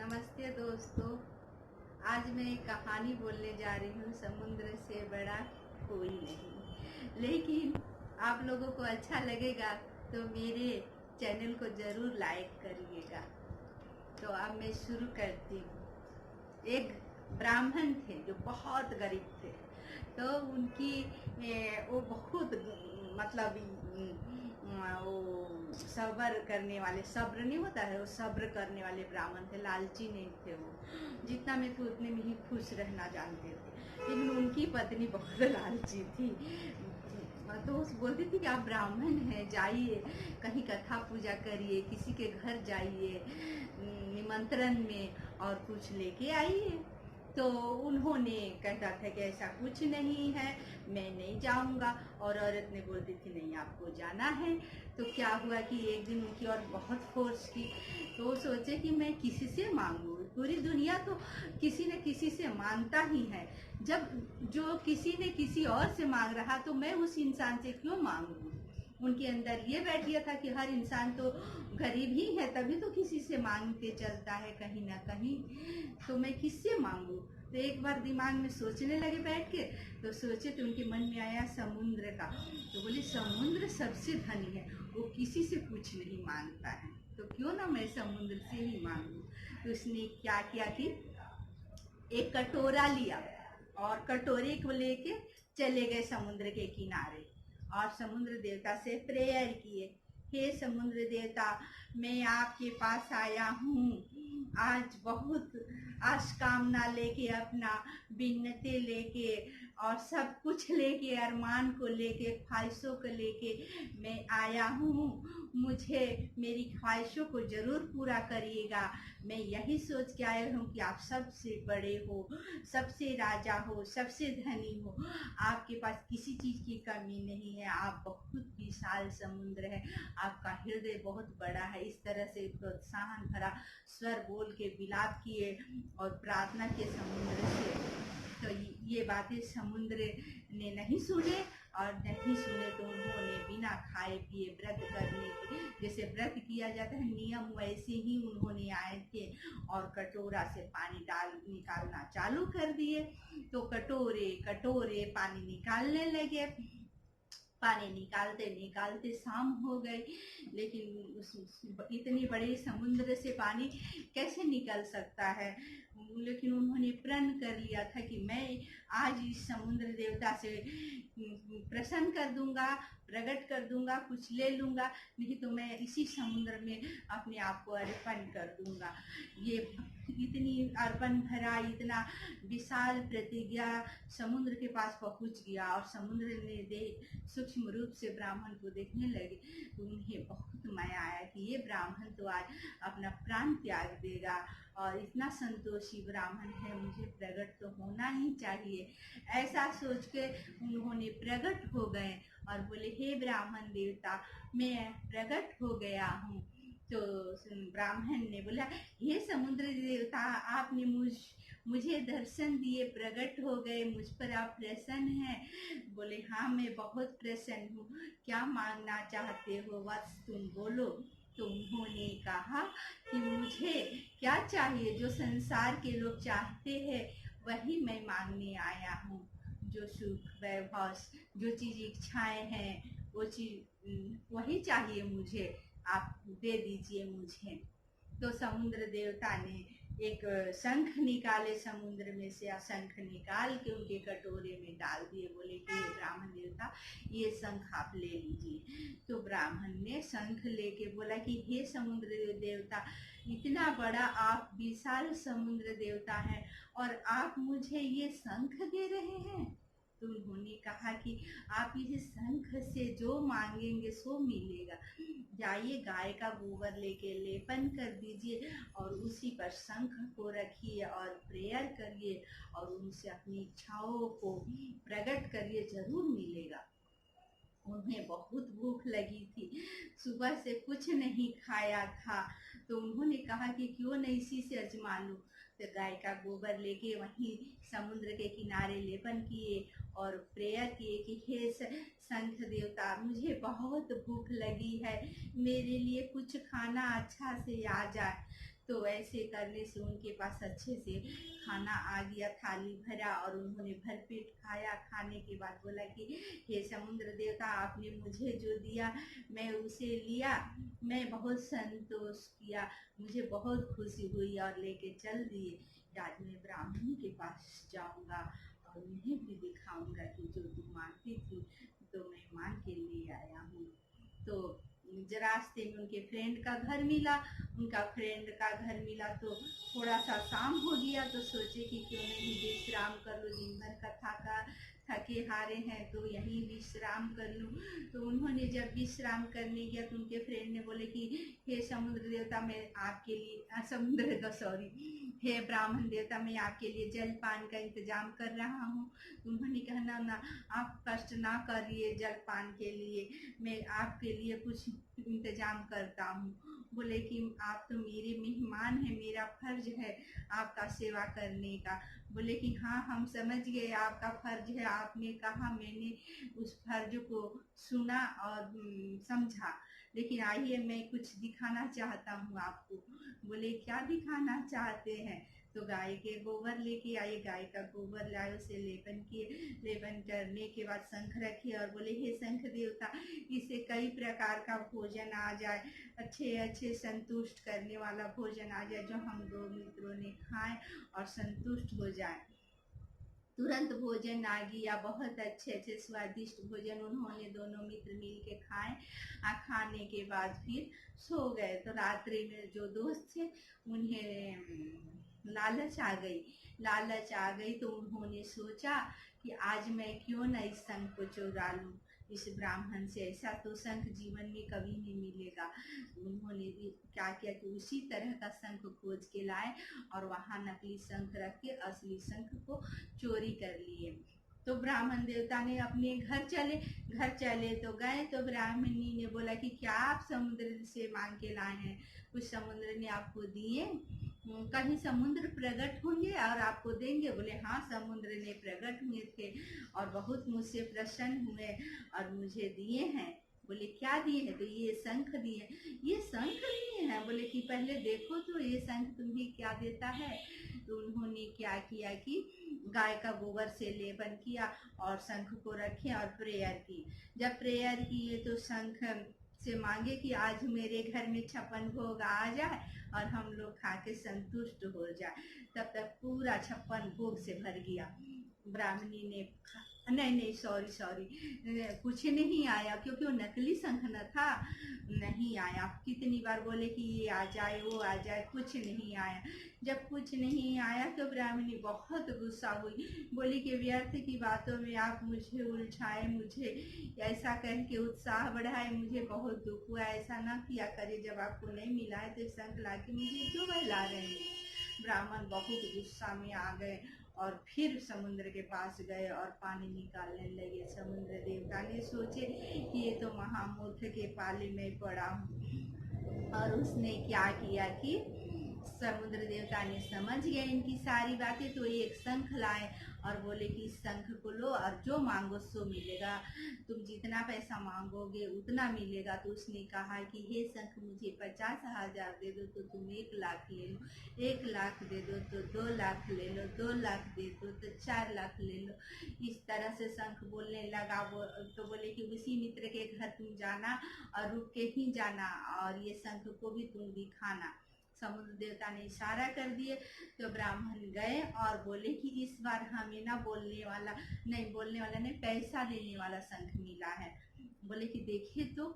नमस्ते दोस्तों। आज मैं एक कहानी बोलने जा रही हूँ। समुद्र से बड़ा कोई नहीं। लेकिन आप लोगों को अच्छा लगेगा तो मेरे चैनल को ज़रूर लाइक करिएगा। तो अब मैं शुरू करती हूँ। एक ब्राह्मण थे जो बहुत गरीब थे। तो उनकी वो बहुत मतलब वो सब्र करने वाले, सब्र नहीं होता है, वो सब्र करने वाले ब्राह्मण थे। लालची नहीं थे वो। जितना में थे उतने में ही खुश रहना जानते थे। लेकिन उनकी पत्नी बहुत लालची थी। तो उस बोलती थी कि आप ब्राह्मण हैं, जाइए कहीं कथा पूजा करिए, किसी के घर जाइए निमंत्रण में और कुछ लेके आइए। तो उन्होंने कहता था कि ऐसा कुछ नहीं है, मैं नहीं जाऊंगा। और औरत ने बोलती थी नहीं आपको जाना है। तो क्या हुआ कि एक दिन उनकी और बहुत फोर्स की। तो वो सोचे कि मैं किसी से मांगू, पूरी दुनिया तो किसी न किसी से मांगता ही है। जब जो किसी ने किसी और से मांग रहा तो मैं उस इंसान से क्यों मांगू। उनके अंदर ये बैठ गया था कि हर इंसान तो गरीब ही है, तभी तो किसी से मांग के चलता है कहीं ना कहीं। तो मैं किससे मांगू। तो एक बार दिमाग में सोचने लगे बैठ के। तो सोचे तो उनके मन में आया समुद्र का। तो बोले समुद्र सबसे धनी है, वो किसी से कुछ नहीं मांगता है, तो क्यों ना मैं समुद्र से ही मांगू। तो उसने क्या किया कि एक कटोरा लिया और कटोरे को लेके चले गए समुद्र के किनारे और समुद्र देवता से प्रेयर किए। हे समुद्र देवता, मैं आपके पास आया हूँ, आज बहुत आशकामना लेके, अपना बिन्नते लेके और सब कुछ लेके, अरमान को लेके, ख्वाहिशों को लेके मैं आया हूँ। मुझे मेरी ख्वाहिशों को जरूर पूरा करिएगा। मैं यही सोच के आया हूँ कि आप सबसे बड़े हो, सबसे राजा हो, सबसे धनी हो, आपके पास किसी चीज की कमी नहीं है। आप बहुत विशाल समुद्र है, आपका हृदय बहुत बड़ा है। इस तरह से प्रोत्साहन भरा स्वर बोल के विलाप किए और प्रार्थना किए समुद्र से। तो ये बातें समुद्र ने नहीं सुने और नहीं सुने तो उन्होंने बिना खाए पिए व्रत करने के, जैसे व्रत किया जाता है नियम, वैसे ही उन्होंने आए थे और कटोरा से पानी निकालना चालू कर दिए। तो कटोरे कटोरे पानी निकालने लगे। पानी निकालते निकालते शाम हो गई। लेकिन उस इतनी बड़े समुद्र से पानी कैसे निकल सकता है। लेकिन उन्होंने प्रण कर लिया था कि मैं आज इस समुद्र देवता से प्रसन्न कर दूंगा, प्रकट कर दूंगा, कुछ ले लूंगा, नहीं तो मैं इसी समुद्र में अपने आप को अर्पण कर दूंगा। ये इतनी अर्पण भरा, इतना विशाल प्रतिज्ञा समुद्र के पास पहुंच गया और समुद्र ने सूक्ष्म रूप से ब्राह्मण को देखने लगे। तो उन्हें बहुत माया आया कि ये ब्राह्मण तो आज अपना प्राण त्याग देगा और इतना संतोषी ब्राह्मण है, मुझे प्रकट तो होना ही चाहिए। ऐसा सोच के उन्होंने प्रकट हो गए और बोले हे ब्राह्मण देवता, मैं प्रकट हो गया हूँ। तो ब्राह्मण ने बोला हे समुद्र देवता, आपने मुझे दर्शन दिए, प्रकट हो गए, मुझ पर आप प्रसन्न हैं। बोले हाँ मैं बहुत प्रसन्न हूँ, क्या मांगना चाहते हो, बस तुम बोलो। तो उन्होंने कहा कि मुझे क्या चाहिए, जो संसार के लोग चाहते हैं वही मैं मांगने आया हूँ। जो सुख वैभव, जो चीज इच्छाएं हैं वो चीज वही चाहिए मुझे, आप दे दीजिए मुझे। तो समुद्र देवता ने एक शंख निकाले समुद्र में से, शंख निकाल के उनके कटोरे में डाल दिए। बोले कि ब्राह्मण देवता ये शंख आप ले लीजिए। तो ब्राह्मण ने शंख लेके बोला कि हे समुद्र देवता, इतना बड़ा आप विशाल समुद्र देवता हैं और आप मुझे ये शंख दे रहे हैं। तो उन्होंने कहा कि आप इस शंख से जो मांगेंगे सो मिलेगा। जाइए गाय का गोबर लेके लेपन कर दीजिए और उसी पर शंख को रखिए और प्रेयर करिए और उनसे अपनी इच्छाओं को प्रकट करिए, जरूर मिलेगा। उन्हें बहुत भूख लगी थी, सुबह से कुछ नहीं खाया था। तो उन्होंने कहा कि क्यों न इसी से आजमा लूं। तो गाय का गोबर लेके वहीं समुद्र के किनारे लेपन किए और प्रेयर किए कि हे शंख देवता, मुझे बहुत भूख लगी है, मेरे लिए कुछ खाना अच्छा से आ जाए। तो ऐसे करने से उनके पास अच्छे से खाना आ गया, थाली भरा और उन्होंने भरपेट खाया। खाने के बाद बोला कि हे समुद्र देवता, आपने मुझे जो दिया मैं उसे लिया, मैं बहुत संतोष किया, मुझे बहुत खुशी हुई और लेके चल दिए। आज मैं ब्राह्मणी के पास जाऊंगा और उन्हें भी दिखाऊंगा कि जो तुम मांगती थी तो मैं मांग के ले आया हूँ। तो रास्ते में उनके फ्रेंड का घर मिला, उनका फ्रेंड का घर मिला तो थोड़ा सा शाम हो गया, तो सोचे कि क्यों नहीं विश्राम कर लो, दिन भर कथा का थके हारे हैं तो यहीं विश्राम कर लूं। तो उन्होंने जब विश्राम करने गया तो उनके फ्रेंड ने बोले कि हे समुद्र देवता, मैं आपके लिए समुद्र का सॉरी हे ब्राह्मण देवता, मैं आपके लिए जलपान का इंतजाम कर रहा हूँ। उन्होंने कहा ना ना, आप कष्ट ना करिए जलपान के लिए, मैं आपके लिए कुछ इंतजाम करता हूँ। बोले कि आप तो मेरे मेहमान हैं, मेरा फर्ज है आपका सेवा करने का। बोले कि हाँ, हम समझ गए आपका फर्ज है, आपने कहा, मैंने उस फर्ज को सुना और समझा, लेकिन आइए मैं कुछ दिखाना चाहता हूँ आपको। बोले क्या दिखाना चाहते हैं? तो गाय के गोबर लेके आए, गाय का गोबर लाए, उसे लेपन किए, लेपन करने के बाद शंख रखे और बोले हे शंख देवता, इसे कई प्रकार का भोजन आ जाए, अच्छे अच्छे संतुष्ट करने वाला भोजन आ जाए, जो हम दो मित्रों ने खाए और संतुष्ट हो जाए। तुरंत भोजन आ गया, बहुत अच्छे अच्छे स्वादिष्ट भोजन उन्होंने दोनों मित्र मिल के खाए। खाने के बाद फिर सो गए। तो रात्रि में जो दोस्त थे उन्हें लालच आ गई, लालच आ गई तो उन्होंने सोचा कि आज मैं क्यों न इस शंख को चुरा लूं इस ब्राह्मण से, ऐसा तो शंख जीवन में कभी नहीं मिलेगा। उन्होंने भी क्या किया कि उसी तरह का शंख खोज के लाए और वहां नकली शंख रख के असली शंख को चोरी कर लिए। तो ब्राह्मण देवता ने अपने घर चले तो गए तो ब्राह्मणी ने बोला कि क्या आप समुद्र से मांग के लाए हैं, कुछ समुद्र ने आपको दिए? कहीं समुद्र प्रकट होंगे और आपको देंगे? बोले हाँ, समुद्र ने प्रकट हुए थे और बहुत मुझसे प्रसन्न हुए और मुझे दिए हैं। बोले क्या दिए हैं? तो ये शंख दिए। ये शंख दिए हैं? बोले कि पहले देखो तो ये शंख तुम्हें क्या देता है। तो उन्होंने क्या किया कि गाय का गोबर से लेपन किया और शंख को रखे और प्रेयर की। जब प्रेयर किए तो शंख से मांगे कि आज मेरे घर में 56 भोग आ जाए और हम लोग खा के संतुष्ट हो जाए। तब तक पूरा 56 भोग से भर गया। ब्राह्मणी ने नहीं सॉरी कुछ नहीं आया, क्योंकि वो नकली शंख न था, नहीं आया। कितनी बार बोले कि ये आ जाए वो आ जाए, कुछ नहीं आया। जब कुछ नहीं आया तो ब्राह्मणी बहुत गुस्सा हुई, बोली कि व्यर्थ की बातों में आप मुझे उलझाए, मुझे ऐसा कह के उत्साह बढ़ाए, मुझे बहुत दुख हुआ। ऐसा ना किया करे, जब आपको नहीं मिला है तो शंख ला के मुझे क्यों बहला रहे हैं। ब्राह्मण बहुत गुस्सा में आ गए और फिर समुद्र के पास गए और पानी निकालने लगे। समुद्र देवता ने सोचे कि ये तो महामूर्ख के पाले में पड़ा हूँ, और उसने क्या किया कि समुद्र देवता ने समझ गए इनकी सारी बातें, तो एक शंख लाए और बोले कि इस शंख को लो और जो मांगो सो मिलेगा, तुम जितना पैसा मांगोगे उतना मिलेगा। तो उसने कहा कि हे शंख, मुझे 50,000 दे दो तो तुम 1 लाख ले लो, 1 लाख दे दो तो 2 लाख ले लो, 2 लाख दे दो तो 4 लाख ले लो। इस तरह से शंख बोलने लगा। वो तो बोले कि उसी मित्र के घर तुम जाना और रुक के ही जाना और ये शंख को भी तुम दिखाना। समुद्र देवता ने इशारा कर दिए तो ब्राह्मण गए और बोले कि इस बार हमें ना बोलने वाला नहीं, पैसा देने वाला शंख मिला है। बोले कि देखे तो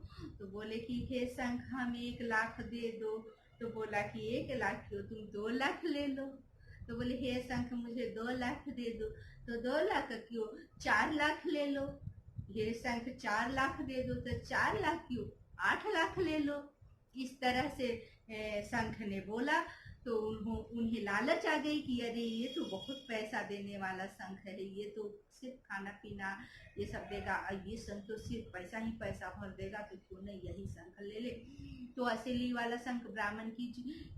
बोले कि हे शंख, हमें 1 लाख दे दो। तो बोला कि 1 लाख क्यों, तुम 2 लाख ले लो। तो बोले हे शंख, मुझे 2 लाख दे दो। तो 2 लाख क्यों, 4 लाख ले लो। हे शंख, 4 लाख दे दो। तो 4 लाख क्यों, 8 लाख ले लो। इस तरह से शंख ने बोला तो उन्हें लालच आ गई कि अरे ये तो बहुत पैसा देने वाला शंख है, ये तो सिर्फ खाना पीना ये सब देगा, ये शंख तो सिर्फ पैसा ही पैसा भर देगा, तो क्यों नहीं यही शंख ले ले। तो असली वाला शंख ब्राह्मण की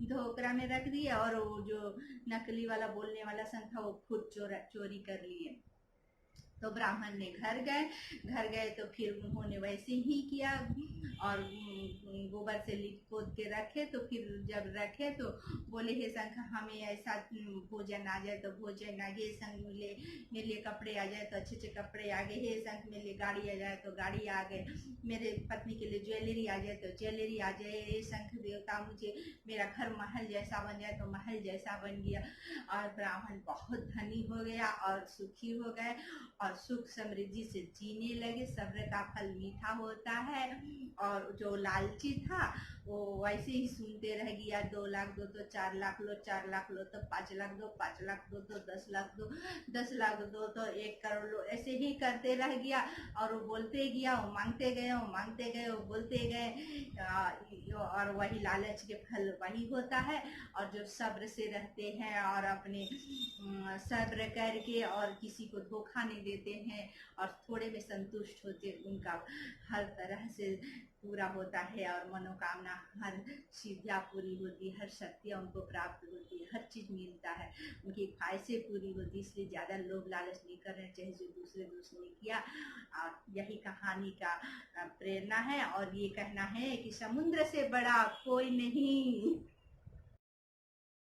धोकरा में रख दिया और वो जो नकली वाला बोलने वाला शंख था वो खुद चोरी कर लिए। तो ब्राह्मण ने घर गए तो फिर उन्होंने वैसे ही किया और गोबर से लिप पोत के रखे। तो फिर जब रखे तो बोले हे शंख हमें ऐसा भोजन आ जाए तो भोजन आ गए, शंख मिले मेरे लिए कपड़े आ जाए तो अच्छे अच्छे कपड़े आ गए, हे शंख मेरे लिए गाड़ी आ जाए तो गाड़ी आ गए, मेरे पत्नी के लिए ज्वेलरी आ जाए तो ज्वेलरी आ जाए, हे शंख देवता मुझे मेरा घर महल जैसा बन जाए तो महल जैसा बन गया। और ब्राह्मण बहुत धनी हो गया और सुखी हो गए और सुख समृद्धि से जीने लगे। सब्र का फल मीठा होता है। और जो लालची था वो वैसे ही सुनते रह गया, 2 लाख दो तो 4 लाख लो, 4 लाख लो तो 5 लाख दो, 5 लाख दो तो 10 लाख दो, 10 लाख दो तो 1 करोड़ लो, ऐसे ही करते रह गया। और वो बोलते गया, वो मांगते गए, वो मांगते गए, वो बोलते गए। और वही लालच के फल वही होता है। और जो सब्र से रहते हैं और अपने सब्र करके और किसी को धोखा नहीं देते हैं और थोड़े में संतुष्ट होते, उनका हर तरह से पूरा होता है और मनोकामना हर सिद्धियाँ पूरी होती है, हर शक्तियाँ उनको प्राप्त होती है, हर चीज़ मिलता है, उनकी ख्वाहिशें पूरी होती है। इसलिए ज़्यादा लोभ लालच नहीं करना चाहिए जो दूसरे ने किया। और यही कहानी का प्रेरणा है। और ये कहना है कि समुद्र से बड़ा कोई नहीं।